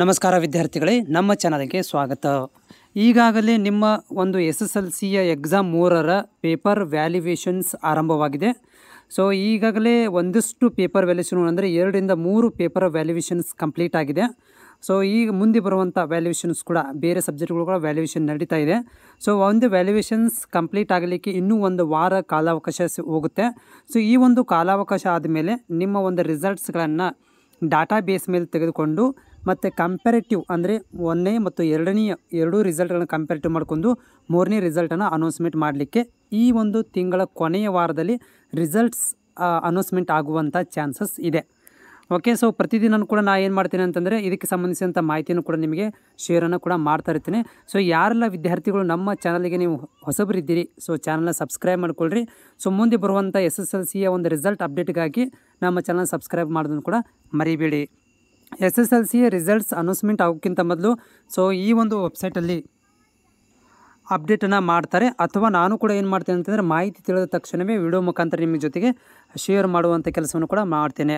ನಮಸ್ಕಾರ ವಿದ್ಯಾರ್ಥಿಗಳೇ, ನಮ್ಮ ಚಾನಲ್ಗೆ ಸ್ವಾಗತ. ಈಗಾಗಲೇ ನಿಮ್ಮ ಒಂದು SSLCಯ ಎಕ್ಸಾಮ್ 3ರ ಪೇಪರ್ ವ್ಯಾಲ್ಯುವೇಷನ್ಸ್ ಆರಂಭವಾಗಿದೆ. ಸೊ ಈಗಾಗಲೇ ಒಂದಿಷ್ಟು ಪೇಪರ್ ವ್ಯಾಲ್ಯುವೇಷನ್ ಅಂದರೆ 2ರಿಂದ 3 ಪೇಪರ್ ವ್ಯಾಲ್ಯುವೇಷನ್ಸ್ ಕಂಪ್ಲೀಟ್ ಆಗಿದೆ. ಸೊ ಈಗ ಮುಂದೆ ಬರುವಂಥ ವ್ಯಾಲ್ಯುವೇಷನ್ಸ್ ಕೂಡ ಬೇರೆ ಸಬ್ಜೆಕ್ಟ್ಗಳು ಕೂಡ ವ್ಯಾಲ್ಯುವೇಷನ್ ನಡೀತಾ ಇದೆ. ಸೊ ಒಂದು ವ್ಯಾಲ್ಯುವೇಷನ್ಸ್ ಕಂಪ್ಲೀಟ್ ಆಗಲಿಕ್ಕೆ ಇನ್ನೂ ಒಂದು ವಾರ ಕಾಲಾವಕಾಶ ಹೋಗುತ್ತೆ. ಸೊ ಈ ಒಂದು ಕಾಲಾವಕಾಶ ಆದಮೇಲೆ ನಿಮ್ಮ ಒಂದು ರಿಸಲ್ಟ್ಸ್ಗಳನ್ನು ಡಾಟಾ ಬೇಸ್ ಮೇಲೆ ತೆಗೆದುಕೊಂಡು ಮತ್ತು ಕಂಪ್ಯಾರಿಟಿವ್ ಅಂದರೆ 1ನೇ ಮತ್ತು 2ನೇ ಎರಡೂ ರಿಸಲ್ಟ್ಗಳನ್ನು ಕಂಪ್ಯಾರಿಟಿವ್ ಮಾಡಿಕೊಂಡು 3ನೇ ರಿಸಲ್ಟನ್ನು ಅನೌನ್ಸ್ಮೆಂಟ್ ಮಾಡಲಿಕ್ಕೆ ಈ ಒಂದು ತಿಂಗಳ ಕೊನೆಯ ವಾರದಲ್ಲಿ ರಿಸಲ್ಟ್ಸ್ ಅನೌನ್ಸ್ಮೆಂಟ್ ಆಗುವಂಥ ಚಾನ್ಸಸ್ ಇದೆ. ಓಕೆ, ಸೊ ಪ್ರತಿದಿನ ಕೂಡ ನಾನು ಏನು ಮಾಡ್ತೀನಿ ಅಂತಂದರೆ ಇದಕ್ಕೆ ಸಂಬಂಧಿಸಿದಂಥ ಮಾಹಿತಿಯನ್ನು ಕೂಡ ನಿಮಗೆ ಶೇರನ್ನು ಕೂಡ ಮಾಡ್ತಾ ಇರ್ತೀನಿ. ಸೊ ಯಾರೆಲ್ಲ ವಿದ್ಯಾರ್ಥಿಗಳು ನಮ್ಮ ಚಾನಲ್ಗೆ ನೀವು ಹೊಸಬರಿದ್ದೀರಿ, ಸೊ ಚಾನಲ್ನ ಸಬ್ಸ್ಕ್ರೈಬ್ ಮಾಡ್ಕೊಳ್ರಿ. ಸೊ ಮುಂದೆ ಬರುವಂಥ SSLCಯ ಒಂದು ರಿಸಲ್ಟ್ ಅಪ್ಡೇಟ್ಗಾಗಿ ನಮ್ಮ ಚಾನಲ್ ಸಬ್ಸ್ಕ್ರೈಬ್ ಮಾಡೋದನ್ನು ಕೂಡ ಮರಿಬೇಡಿ. SSLCಯ ರಿಸಲ್ಟ್ಸ್ ಅನೌನ್ಸ್ಮೆಂಟ್ ಆಗೋಕ್ಕಿಂತ ಮೊದಲು ಸೊ ಈ ಒಂದು ವೆಬ್ಸೈಟಲ್ಲಿ ಅಪ್ಡೇಟನ್ನು ಮಾಡ್ತಾರೆ, ಅಥವಾ ನಾನು ಕೂಡ ಏನು ಮಾಡ್ತೇನೆ ಅಂತಂದರೆ ಮಾಹಿತಿ ತಿಳಿದ ತಕ್ಷಣವೇ ವಿಡಿಯೋ ಮುಖಾಂತರ ನಿಮ್ಮ ಜೊತೆಗೆ ಶೇರ್ ಮಾಡುವಂಥ ಕೆಲಸವನ್ನು ಕೂಡ ಮಾಡ್ತೇನೆ.